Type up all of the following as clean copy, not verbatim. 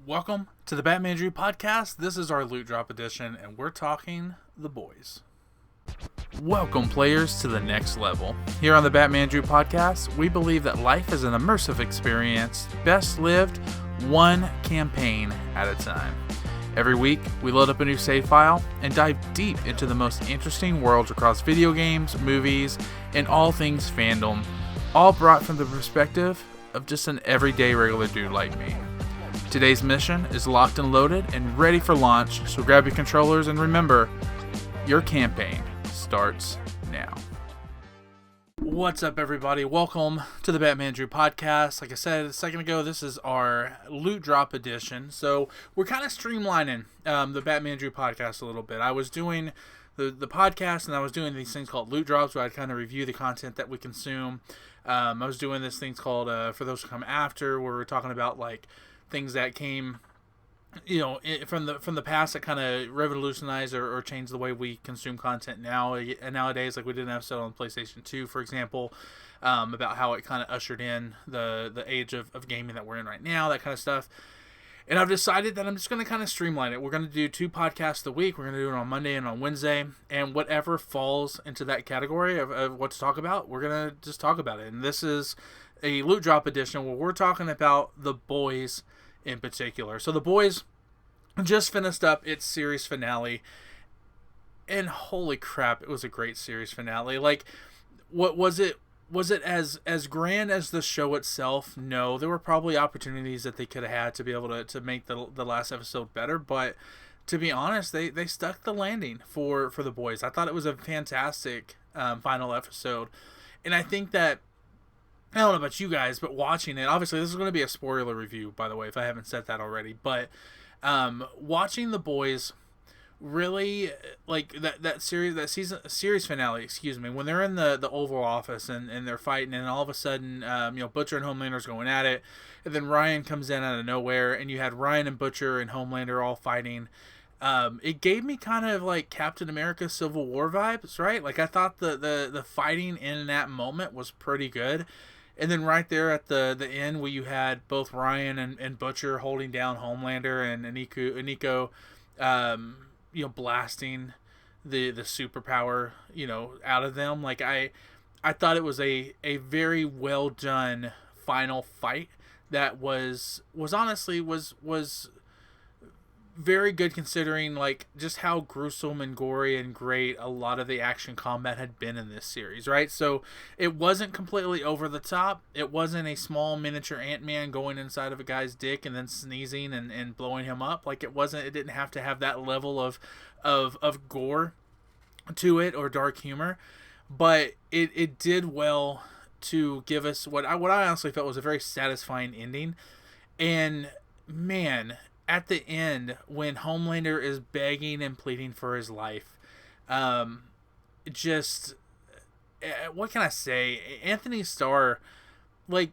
Welcome to the Batmandrew Podcast. This is our loot drop edition, and we're talking the boys. Welcome, players, to the next level. Here on the Batmandrew Podcast, we believe that life is an immersive experience, best lived one campaign at a time. Every week, we load up a new save file and dive deep into the most interesting worlds across video games, movies, and all things fandom, all brought from the perspective of just an everyday regular dude like me. Today's mission is locked and loaded and ready for launch, so grab your controllers and remember, your campaign starts now. What's up, everybody? Welcome to the Batmandrew Podcast. Like I said a second ago, this is our loot drop edition, so we're kind of streamlining the Batmandrew Podcast a little bit. I was doing the podcast, and I was doing these things called loot drops, where I'd kind of review the content that we consume. I was doing this thing called For Those Who Come After, where we're talking about like things that came, from the past that kind of revolutionized or changed the way we consume content nowadays. Like we did an episode on PlayStation 2, for example, about how it kind of ushered in the age of gaming that we're in right now, that kind of stuff. And I've decided that I'm just going to kind of streamline it. We're going to do 2 podcasts a week. We're going to do it on Monday and on Wednesday. And whatever falls into that category of what to talk about, we're going to just talk about it. And this is a loot drop edition where we're talking about the boys in particular. So the boys just finished up its series finale. And holy crap, it was a great series finale. Like, what was it? Was it as grand as the show itself? No, there were probably opportunities that they could have had to be able to make the last episode better, but to be honest, they stuck the landing for the boys. I thought it was a fantastic final episode, and I think that, I don't know about you guys, but watching it, obviously this is going to be a spoiler review, by the way, if I haven't said that already, but watching the boys really, like that series finale, when they're in the Oval Office and they're fighting, and all of a sudden Butcher and Homelander's going at it, and then Ryan comes in out of nowhere, and you had Ryan and Butcher and Homelander all fighting. It gave me kind of like Captain America Civil War vibes, right? Like I thought the fighting in that moment was pretty good. And then right there at the end, where you had both Ryan and Butcher holding down Homelander, and Nico blasting the superpower, out of them. Like I thought it was a very well done final fight that was honestly very good, considering like just how gruesome and gory and great a lot of the action combat had been in this series, right? So it wasn't completely over the top. It wasn't a small miniature Ant-Man going inside of a guy's dick and then sneezing and blowing him up. Like it didn't have to have that level of gore to it or dark humor, but it did well to give us what I honestly felt was a very satisfying ending. And man, at the end, when Homelander is begging and pleading for his life, what can I say? Anthony Starr, I'll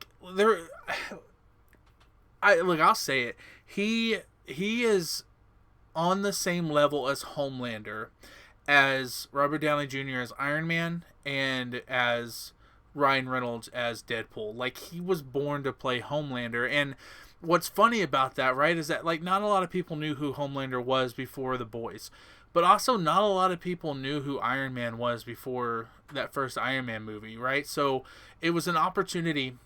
say it. He is on the same level as Homelander, as Robert Downey Jr. as Iron Man, and as Ryan Reynolds as Deadpool. Like, he was born to play Homelander. And what's funny about that, right, is that like not a lot of people knew who Homelander was before the boys, but also not a lot of people knew who Iron Man was before that first Iron Man movie, right? So it was an opportunity.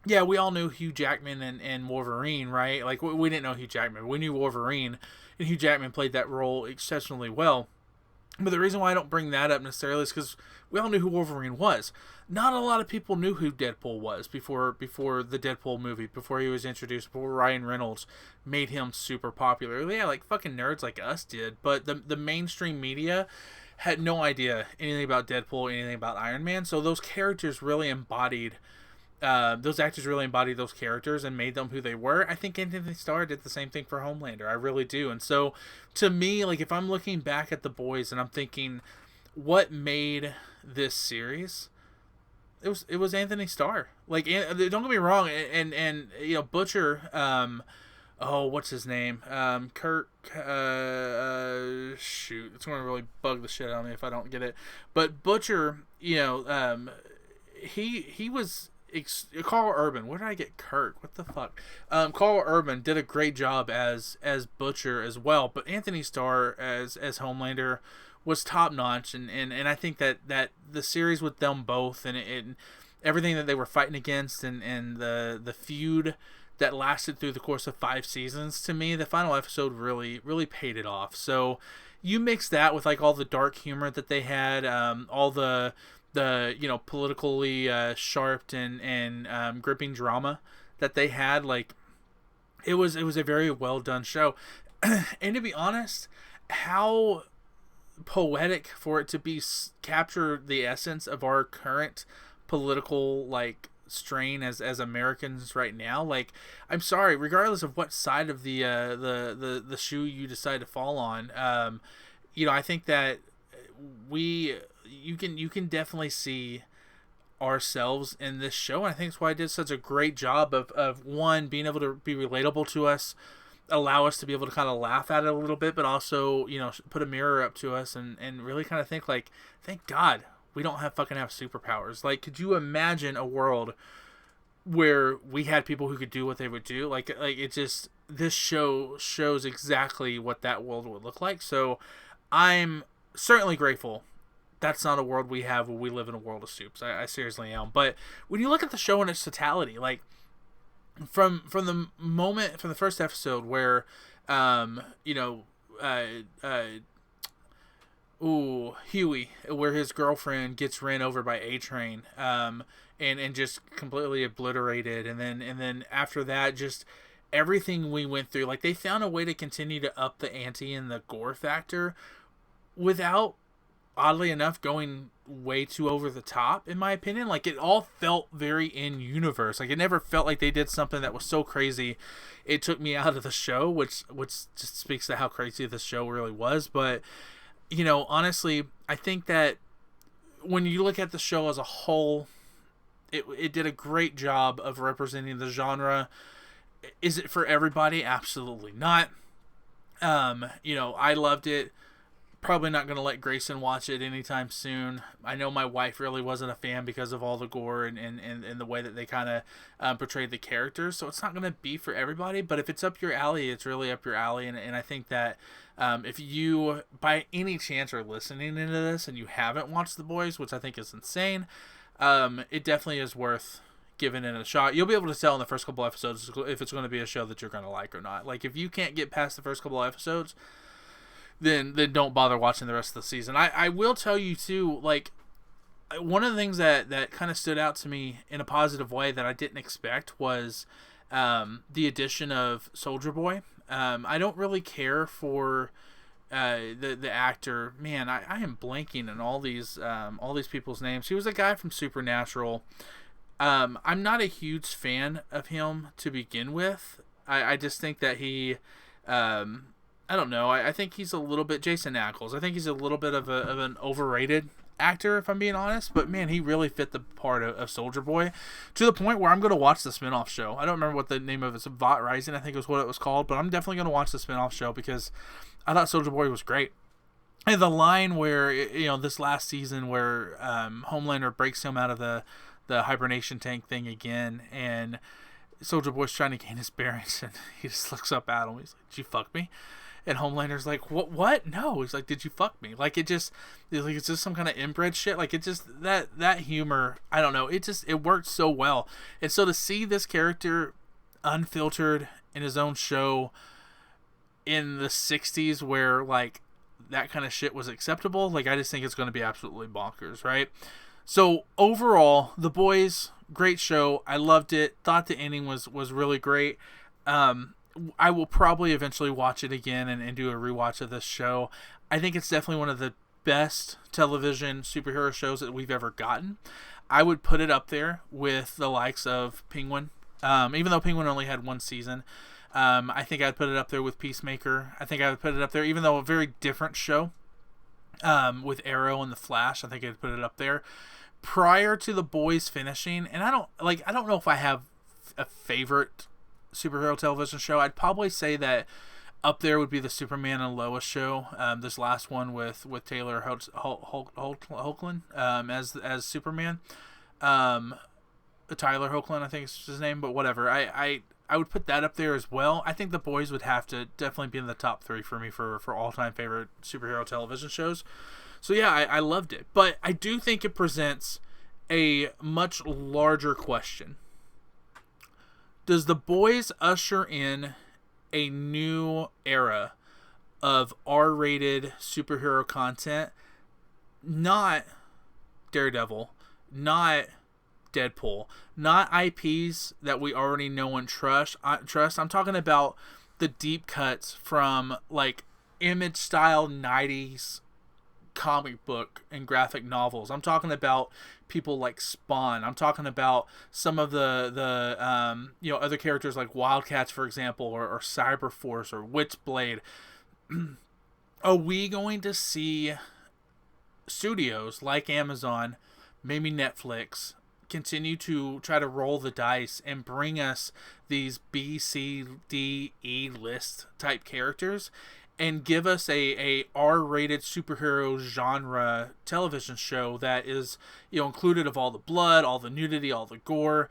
Yeah, we all knew Hugh Jackman and Wolverine, right? Like we didn't know Hugh Jackman, we knew Wolverine, and Hugh Jackman played that role exceptionally well. But the reason why I don't bring that up necessarily is because we all knew who Wolverine was. Not a lot of people knew who Deadpool was before the Deadpool movie, before he was introduced, before Ryan Reynolds made him super popular. Yeah, like fucking nerds like us did, but the mainstream media had no idea anything about Deadpool, anything about Iron Man. So those characters really embodied, those actors really embodied those characters and made them who they were. I think Anthony Starr did the same thing for Homelander. I really do. And so to me, like if I'm looking back at the boys and I'm thinking, what made this series? It was Anthony Starr. Like, don't get me wrong, and Butcher, what's his name? Kirk. Shoot, it's gonna really bug the shit out of me if I don't get it. But Butcher, he was Carl Urban. Where did I get Kirk? What the fuck? Carl Urban did a great job as Butcher as well, but Anthony Starr as Homelander was top notch, and I think that the series with them both and everything that they were fighting against and the feud that lasted through the course of 5 seasons, to me, the final episode really paid it off. So you mix that with like all the dark humor that they had, all the politically sharp and gripping drama that they had. Like it was a very well done show. And to be honest, how poetic for it to be capture the essence of our current political like strain as Americans right now. Like, I'm sorry, regardless of what side of the shoe you decide to fall on, I think that you can definitely see ourselves in this show, and I think that's why it did such a great job of one, being able to be relatable to us, allow us to be able to kind of laugh at it a little bit, but also put a mirror up to us and really kind of think like, thank God we don't have superpowers. Like, could you imagine a world where we had people who could do what they would do? Like it just, this show shows exactly what that world would look like. So I'm certainly grateful that's not a world we have, where we live in a world of soups. I seriously am. But when you look at the show in its totality, like from the first episode where Huey, where his girlfriend gets ran over by A-Train, and just completely obliterated, and then after that, just everything we went through, like they found a way to continue to up the ante and the gore factor without, oddly enough, going way too over the top, in my opinion. Like, it all felt very in universe. Like, it never felt like they did something that was so crazy it took me out of the show, which just speaks to how crazy the show really was. But honestly, I think that when you look at the show as a whole, it did a great job of representing the genre. Is it for everybody? Absolutely not. I loved it. Probably not going to let Grayson watch it anytime soon. I know my wife really wasn't a fan because of all the gore and the way that they kind of portrayed the characters. So it's not going to be for everybody. But if it's up your alley, it's really up your alley. And I think that if you, by any chance, are listening into this and you haven't watched The Boys, which I think is insane, it definitely is worth giving it a shot. You'll be able to tell in the first couple episodes if it's going to be a show that you're going to like or not. Like, if you can't get past the first couple episodes, then don't bother watching the rest of the season. I will tell you too, like, one of the things that kind of stood out to me in a positive way that I didn't expect was the addition of Soldier Boy. I don't really care for the actor. Man, I am blanking on all these people's names. He was a guy from Supernatural. I'm not a huge fan of him to begin with. I just think that he I don't know. I think he's a little bit Jason Ackles. I think he's a little bit of an overrated actor, if I'm being honest. But man, he really fit the part of Soldier Boy to the point where I'm going to watch the spinoff show. I don't remember what the name of it is. Vought Rising, I think was what it was called. But I'm definitely going to watch the spinoff show because I thought Soldier Boy was great. And the line where this last season where Homelander breaks him out of the hibernation tank thing again, and Soldier Boy's trying to gain his bearings, and he just looks up at him. He's like, "Did you fuck me?" And Homelander's like, what? No. He's like, "Did you fuck me?" Like, it's just some kind of inbred shit. Like, it just, that humor, I don't know. It worked so well. And so to see this character unfiltered in his own show in the 60s where, like, that kind of shit was acceptable, like, I just think it's going to be absolutely bonkers, right? So overall, The Boys, great show. I loved it. Thought the ending was really great. I will probably eventually watch it again and do a rewatch of this show. I think it's definitely one of the best television superhero shows that we've ever gotten. I would put it up there with the likes of Penguin. Even though Penguin only had one season, I think I'd put it up there with Peacemaker. I think I would put it up there, even though a very different show, with Arrow and The Flash. I think I'd put it up there prior to The Boys finishing. And I don't know if I have a favorite superhero television show. I'd probably say that up there would be the Superman and Lois show. This last one with Taylor Hoechlin as Superman. Tyler Hoechlin, I think is his name, but whatever. I would put that up there as well. I think The Boys would have to definitely be in the top 3 for me for all-time favorite superhero television shows. So yeah, I loved it. But I do think it presents a much larger question. Does The Boys usher in a new era of R-rated superhero content? Not Daredevil, not Deadpool, not IPs that we already know and trust. I'm talking about the deep cuts from like Image style 90s comic book and graphic novels. I'm talking about people like Spawn. I'm talking about some of the other characters like Wildcats, for example, or Cyberforce or Witchblade. Are we going to see studios like Amazon, maybe Netflix, continue to try to roll the dice and bring us these B, C, D, E list type characters and give us a R-rated superhero genre television show that is, included of all the blood, all the nudity, all the gore,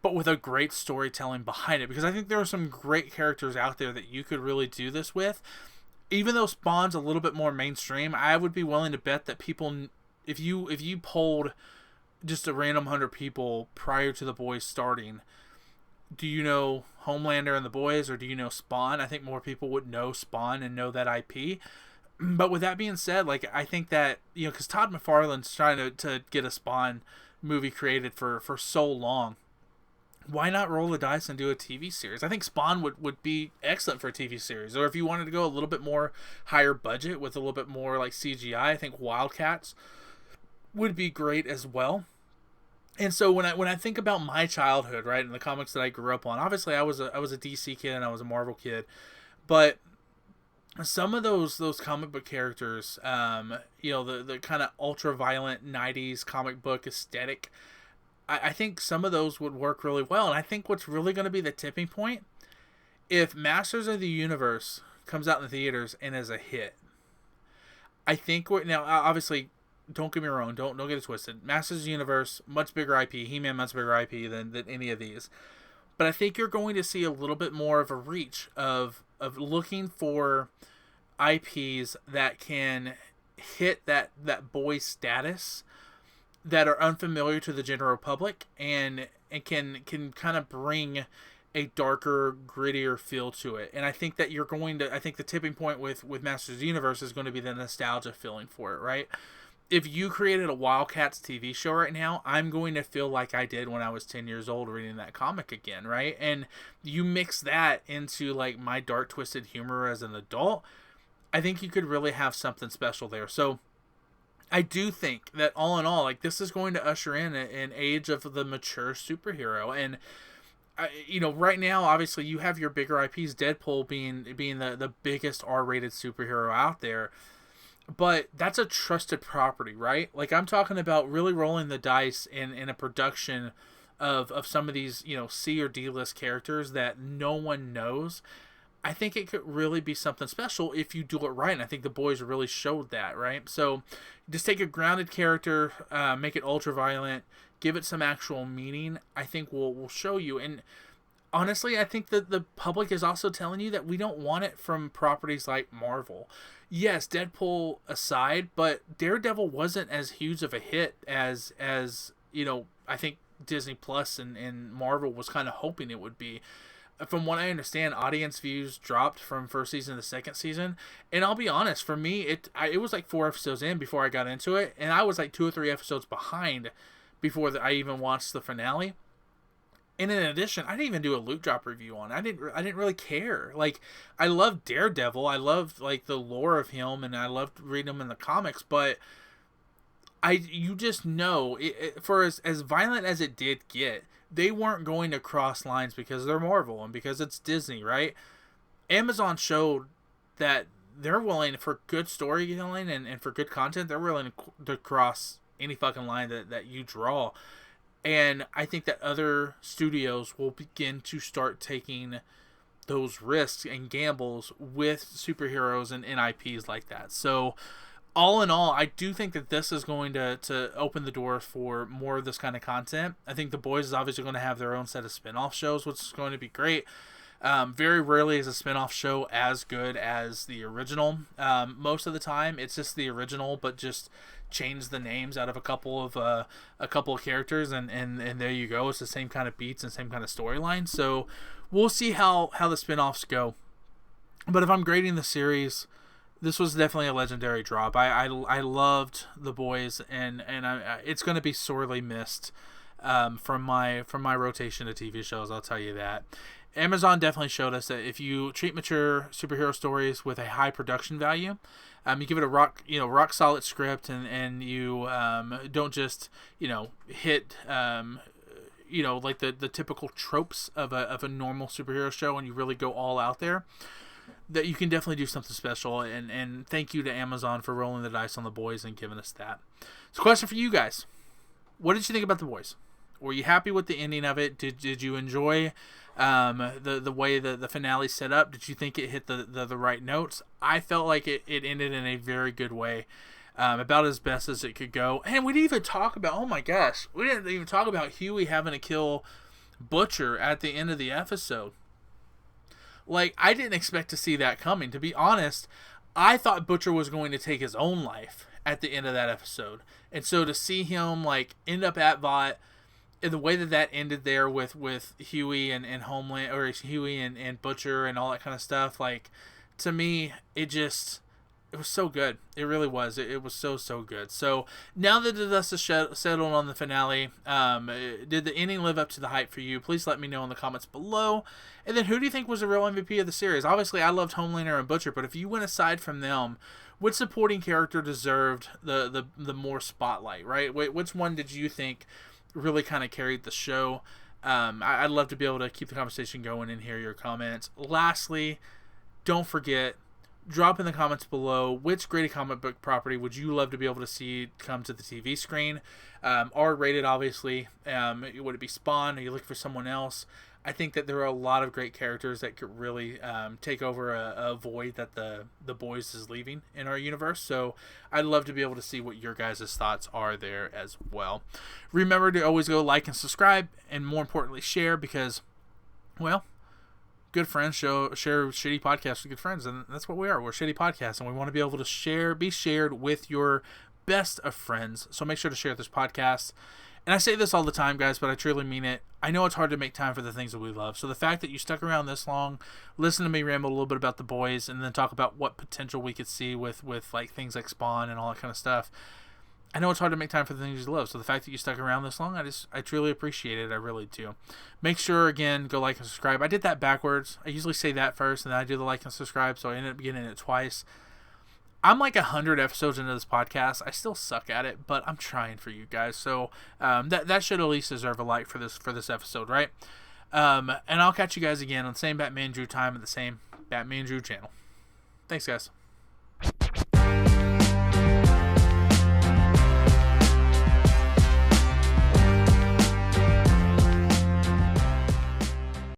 but with a great storytelling behind it? Because I think there are some great characters out there that you could really do this with. Even though Spawn's a little bit more mainstream, I would be willing to bet that people, if you polled just a random 100 people prior to The Boys starting, do you know Homelander and The Boys, or do you know Spawn? I think more people would know Spawn and know that IP. But with that being said, like, I think that, because Todd McFarlane's trying to get a Spawn movie created for so long, why not roll the dice and do a TV series? I think Spawn would be excellent for a TV series. Or if you wanted to go a little bit more higher budget with a little bit more like CGI, I think Wildcats would be great as well. And so when I think about my childhood, right, and the comics that I grew up on, obviously I was a DC kid and I was a Marvel kid, but some of those comic book characters, the kind of ultra violent 90s comic book aesthetic, I think some of those would work really well. And I think what's really going to be the tipping point, if Masters of the Universe comes out in the theaters and is a hit, I think now obviously, don't get me wrong, don't get it twisted. Masters of the Universe, much bigger IP, He-Man, much bigger IP than any of these. But I think you're going to see a little bit more of a reach of looking for IPs that can hit that boy status, that are unfamiliar to the general public, and can kind of bring a darker, grittier feel to it. And I think that I think the tipping point with Masters of the Universe is going to be the nostalgia feeling for it, right? If you created a Wildcats TV show right now, I'm going to feel like I did when I was 10 years old reading that comic again, right? And you mix that into like my dark, twisted humor as an adult, I think you could really have something special there. So I do think that all in all, like, this is going to usher in an age of the mature superhero. And right now, obviously, you have your bigger IPs, Deadpool being the biggest R-rated superhero out there. But that's a trusted property, right? Like, I'm talking about really rolling the dice in a production of some of these, C or D list characters that no one knows. I think it could really be something special if you do it right. And I think The Boys really showed that, right? So just take a grounded character, make it ultra violent, give it some actual meaning. I think we'll show you. And honestly, I think that the public is also telling you that we don't want it from properties like Marvel. Yes, Deadpool aside, but Daredevil wasn't as huge of a hit as I think Disney Plus and Marvel was kind of hoping it would be. From what I understand, audience views dropped from first season to second season. And I'll be honest, for me, it was like 4 episodes in before I got into it. And I was like 2 or 3 episodes behind before I even watched the finale. And in addition, I didn't even do a loot drop review on it. I didn't really care. Like, I loved Daredevil. I loved like the lore of him, and I loved reading him in the comics. But you just know, for as violent as it did get, they weren't going to cross lines because they're Marvel and because it's Disney, right? Amazon showed that they're willing, for good storytelling and for good content, they're willing to cross any fucking line that you draw. And I think that other studios will begin to start taking those risks and gambles with superheroes and IPs like that. So all in all, I do think that this is going to open the door for more of this kind of content. I think The Boys is obviously going to have their own set of spin-off shows, which is going to be great. Very rarely is a spin-off show as good as the original. Most of the time, it's just the original, but just change the names out of a couple of characters, and there you go. It's the same kind of beats and same kind of storyline. So we'll see how the spin-offs go. But if I'm grading the series, this was definitely a legendary drop. I loved The Boys, and it's going to be sorely missed from my rotation of TV shows. I'll tell you that. Amazon definitely showed us that if you treat mature superhero stories with a high production value, you give it a rock solid script, and you don't just hit like the typical tropes of a normal superhero show, and you really go all out there, that you can definitely do something special. And thank you to Amazon for rolling the dice on The Boys and giving us that. So, question for you guys: what did you think about The Boys? Were you happy with the ending of it? Did you enjoy the way the finale set up? Did you think it hit the right notes? I felt like it ended in a very good way, about as best as it could go. And we didn't even talk about, oh my gosh, we didn't even talk about Huey having to kill Butcher at the end of the episode. Like, I didn't expect to see that coming. To be honest, I thought Butcher was going to take his own life at the end of that episode. And so to see him end up at Vought, and the way that ended there with Huey and Homelander, or Huey and Butcher and all that kind of stuff, to me, it was so good. It really was. It was so good. So now that the dust has settled on the finale, did the ending live up to the hype for you? Please let me know in the comments below. And then, who do you think was the real MVP of the series? Obviously, I loved Homelander and Butcher, but if you went aside from them, which supporting character deserved the more spotlight, right? Which one did you think really kind of carried the show? I'd love to be able to keep the conversation going and hear your comments. Lastly, don't forget, drop in the comments below, which graded comic book property would you love to be able to see come to the TV screen? R-rated, obviously. Would it be Spawn? Are you looking for someone else? I think that there are a lot of great characters that could really take over a void that the Boys is leaving in our universe. So I'd love to be able to see what your guys' thoughts are there as well. Remember to always go like and subscribe, and more importantly, share, because, well, good friends share shitty podcasts with good friends, and that's what we are. We're a shitty podcast, and we want to be able to be shared with your best of friends. So make sure to share this podcast. And I say this all the time, guys, but I truly mean it. I know it's hard to make time for the things that we love. So the fact that you stuck around this long, listen to me ramble a little bit about The Boys, and then talk about what potential we could see with things like Spawn and all that kind of stuff. I know it's hard to make time for the things you love. So the fact that you stuck around this long, I truly appreciate it. I really do. Make sure, again, go like and subscribe. I did that backwards. I usually say that first, and then I do the like and subscribe, so I ended up getting it twice. I'm 100 episodes into this podcast. I still suck at it, but I'm trying for you guys. So that should at least deserve a like for this episode, right? And I'll catch you guys again on the same Batmandrew time at the same Batmandrew channel. Thanks, guys.